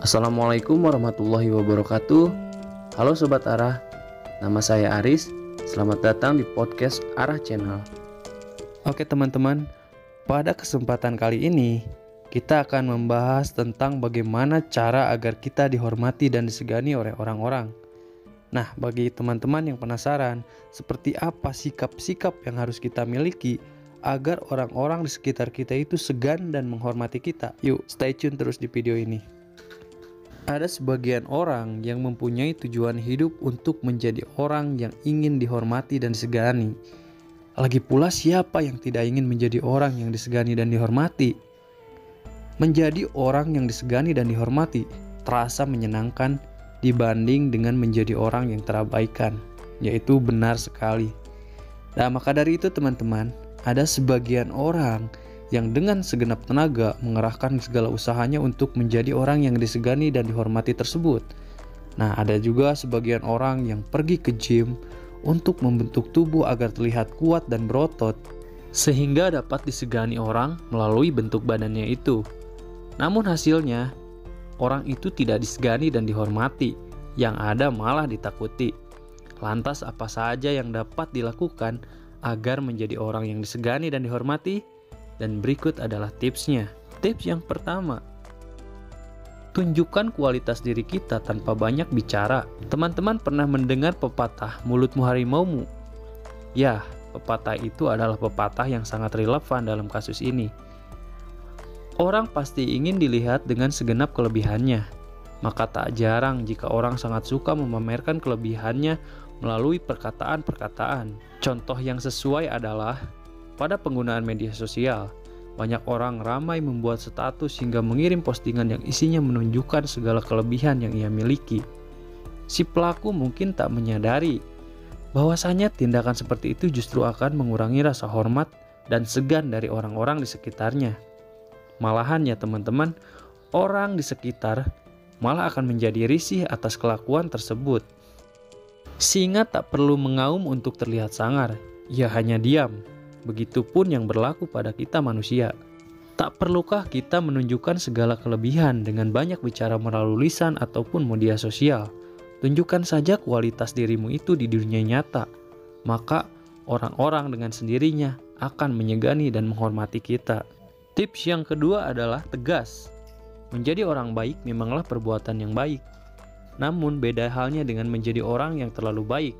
Assalamualaikum warahmatullahi wabarakatuh. Halo Sobat Arah, nama saya Aris. Selamat datang di podcast Arah Channel. Oke teman-teman, pada kesempatan kali ini kita akan membahas tentang bagaimana cara agar kita dihormati dan disegani oleh orang-orang. Nah, bagi teman-teman yang penasaran, seperti apa sikap-sikap yang harus kita miliki agar orang-orang di sekitar kita itu segan dan menghormati kita? Yuk, stay tune terus di video ini. Ada sebagian orang yang mempunyai tujuan hidup untuk menjadi orang yang ingin dihormati dan disegani. Lagi pula siapa yang tidak ingin menjadi orang yang disegani dan dihormati? Menjadi orang yang disegani dan dihormati terasa menyenangkan dibanding dengan menjadi orang yang terabaikan, yaitu benar sekali. Nah, maka dari itu teman-teman, ada sebagian orang yang dengan segenap tenaga mengerahkan segala usahanya untuk menjadi orang yang disegani dan dihormati tersebut. Nah, ada juga sebagian orang yang pergi ke gym untuk membentuk tubuh agar terlihat kuat dan berotot, sehingga dapat disegani orang melalui bentuk badannya itu. Namun hasilnya, orang itu tidak disegani dan dihormati, yang ada malah ditakuti. Lantas apa saja yang dapat dilakukan agar menjadi orang yang disegani dan dihormati? Dan berikut adalah tipsnya. Tips yang pertama, tunjukkan kualitas diri kita tanpa banyak bicara. Teman-teman pernah mendengar pepatah mulutmu harimaumu? Ya, pepatah itu adalah pepatah yang sangat relevan dalam kasus ini. Orang pasti ingin dilihat dengan segenap kelebihannya. Maka tak jarang jika orang sangat suka memamerkan kelebihannya melalui perkataan-perkataan. Contoh yang sesuai adalah pada penggunaan media sosial, banyak orang ramai membuat status hingga mengirim postingan yang isinya menunjukkan segala kelebihan yang ia miliki. Si pelaku mungkin tak menyadari bahwasanya tindakan seperti itu justru akan mengurangi rasa hormat dan segan dari orang-orang di sekitarnya. Malahan ya teman-teman, orang di sekitar malah akan menjadi risih atas kelakuan tersebut. Singa tak perlu mengaum untuk terlihat sangar, ia hanya diam. Begitupun yang berlaku pada kita manusia. Tak perlukah kita menunjukkan segala kelebihan dengan banyak bicara melalui lisan ataupun media sosial? Tunjukkan saja kualitas dirimu itu di dunia nyata. Maka orang-orang dengan sendirinya akan menyegani dan menghormati kita. Tips yang kedua adalah tegas. Menjadi orang baik memanglah perbuatan yang baik. Namun beda halnya dengan menjadi orang yang terlalu baik.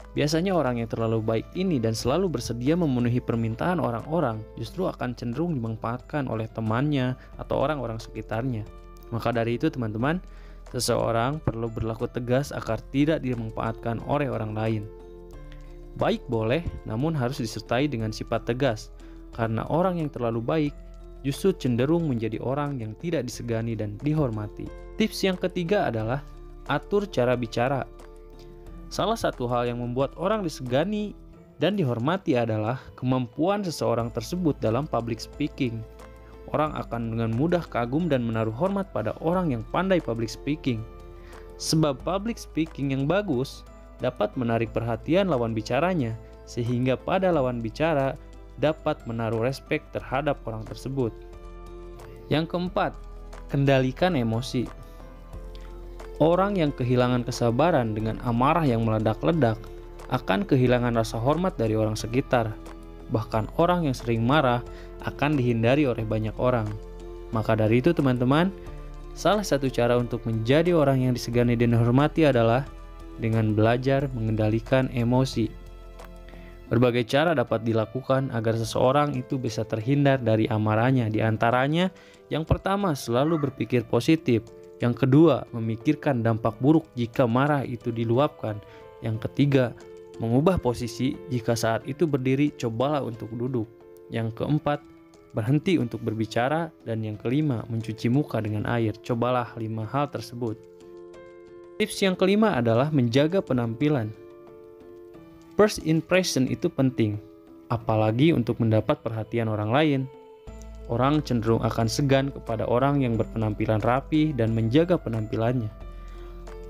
Biasanya orang yang terlalu baik ini dan selalu bersedia memenuhi permintaan orang-orang justru akan cenderung dimanfaatkan oleh temannya atau orang-orang sekitarnya. Maka dari itu teman-teman, seseorang perlu berlaku tegas agar tidak dimanfaatkan oleh orang lain. Baik boleh, namun harus disertai dengan sifat tegas, karena orang yang terlalu baik justru cenderung menjadi orang yang tidak disegani dan dihormati. Tips yang ketiga adalah atur cara bicara. Salah satu hal yang membuat orang disegani dan dihormati adalah kemampuan seseorang tersebut dalam public speaking. Orang akan dengan mudah kagum dan menaruh hormat pada orang yang pandai public speaking. Sebab public speaking yang bagus dapat menarik perhatian lawan bicaranya, sehingga pada lawan bicara dapat menaruh respek terhadap orang tersebut. Yang keempat, kendalikan emosi. Orang yang kehilangan kesabaran dengan amarah yang meledak-ledak akan kehilangan rasa hormat dari orang sekitar. Bahkan orang yang sering marah akan dihindari oleh banyak orang. Maka dari itu teman-teman, salah satu cara untuk menjadi orang yang disegani dan dihormati adalah dengan belajar mengendalikan emosi. Berbagai cara dapat dilakukan agar seseorang itu bisa terhindar dari amarahnya. Di antaranya, yang pertama selalu berpikir positif. Yang kedua, memikirkan dampak buruk jika marah itu diluapkan. Yang ketiga, mengubah posisi jika saat itu berdiri, cobalah untuk duduk. Yang keempat, berhenti untuk berbicara. Dan yang kelima, mencuci muka dengan air. Cobalah 5 hal tersebut. Tips yang kelima adalah menjaga penampilan. First impression itu penting, apalagi untuk mendapat perhatian orang lain. Orang cenderung akan segan kepada orang yang berpenampilan rapi dan menjaga penampilannya.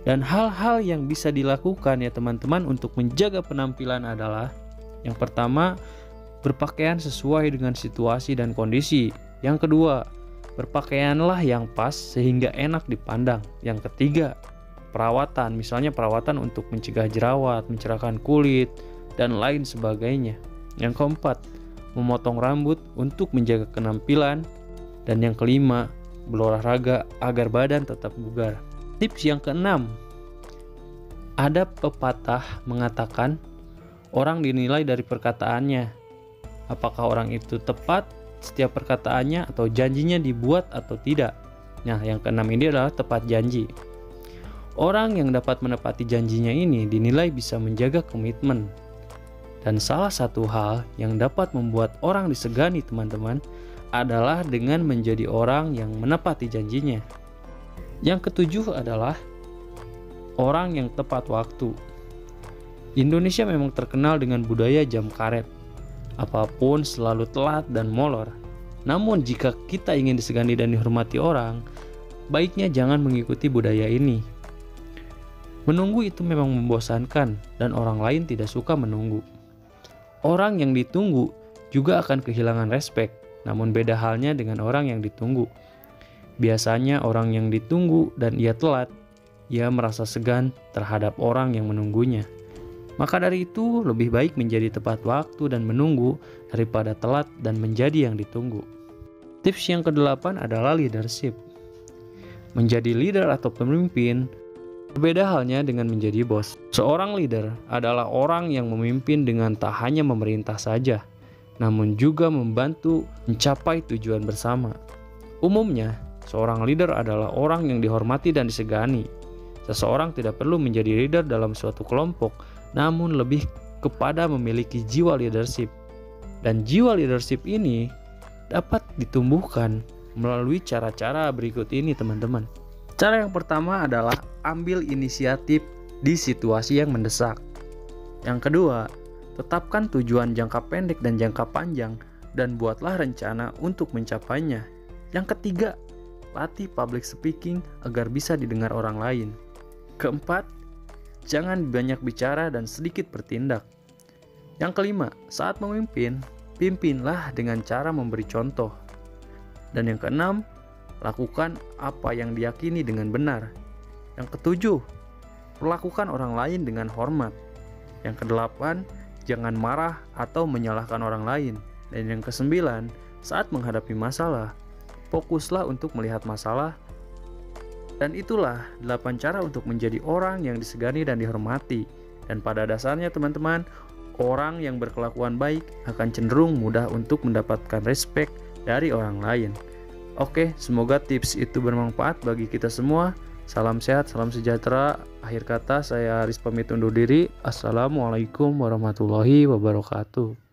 Dan hal-hal yang bisa dilakukan ya teman-teman untuk menjaga penampilan adalah: yang pertama, berpakaian sesuai dengan situasi dan kondisi. Yang kedua, Berpakaianlah yang pas sehingga enak dipandang. Yang ketiga, perawatan, misalnya perawatan untuk mencegah jerawat, mencerahkan kulit, dan lain sebagainya. Yang keempat, memotong rambut untuk menjaga penampilan. Dan yang kelima, berolahraga agar badan tetap bugar. Tips yang keenam, ada pepatah mengatakan orang dinilai dari perkataannya. Apakah orang itu tepat setiap perkataannya atau janjinya dibuat atau tidak? Nah, yang keenam ini adalah tepat janji. Orang yang dapat menepati janjinya ini dinilai bisa menjaga komitmen. Dan salah satu hal yang dapat membuat orang disegani teman-teman adalah dengan menjadi orang yang menepati janjinya. Yang ketujuh adalah orang yang tepat waktu. Indonesia memang terkenal dengan budaya jam karet. Apapun selalu telat dan molor. Namun jika kita ingin disegani dan dihormati orang, baiknya jangan mengikuti budaya ini. Menunggu itu memang membosankan dan orang lain tidak suka menunggu. Orang yang ditunggu juga akan kehilangan respek, namun beda halnya dengan orang yang ditunggu. Biasanya orang yang ditunggu dan ia telat, ia merasa segan terhadap orang yang menunggunya. Maka dari itu lebih baik menjadi tepat waktu dan menunggu daripada telat dan menjadi yang ditunggu. Tips yang kedelapan adalah leadership. Menjadi leader atau pemimpin berbeda halnya dengan menjadi bos. Seorang leader adalah orang yang memimpin dengan tak hanya memerintah saja, namun juga membantu mencapai tujuan bersama. Umumnya, seorang leader adalah orang yang dihormati dan disegani. Seseorang tidak perlu menjadi leader dalam suatu kelompok, namun lebih kepada memiliki jiwa leadership. Dan jiwa leadership ini dapat ditumbuhkan melalui cara-cara berikut ini teman-teman. Cara yang pertama adalah ambil inisiatif di situasi yang mendesak. Yang kedua, tetapkan tujuan jangka pendek dan jangka panjang dan buatlah rencana untuk mencapainya. Yang ketiga, latih public speaking agar bisa didengar orang lain. Keempat, jangan banyak bicara dan sedikit bertindak. Yang kelima, saat memimpin, pimpinlah dengan cara memberi contoh. Dan yang keenam, lakukan apa yang diyakini dengan benar. Yang ketujuh, perlakukan orang lain dengan hormat. Yang kedelapan, jangan marah atau menyalahkan orang lain. Dan yang kesembilan, saat menghadapi masalah, fokuslah untuk melihat masalah. Dan itulah 8 cara untuk menjadi orang yang disegani dan dihormati. Dan pada dasarnya teman-teman, orang yang berkelakuan baik akan cenderung mudah untuk mendapatkan respek dari orang lain. Oke, semoga tips itu bermanfaat bagi kita semua. Salam sehat, salam sejahtera. Akhir kata saya Aris pamit undur diri. Assalamualaikum warahmatullahi wabarakatuh.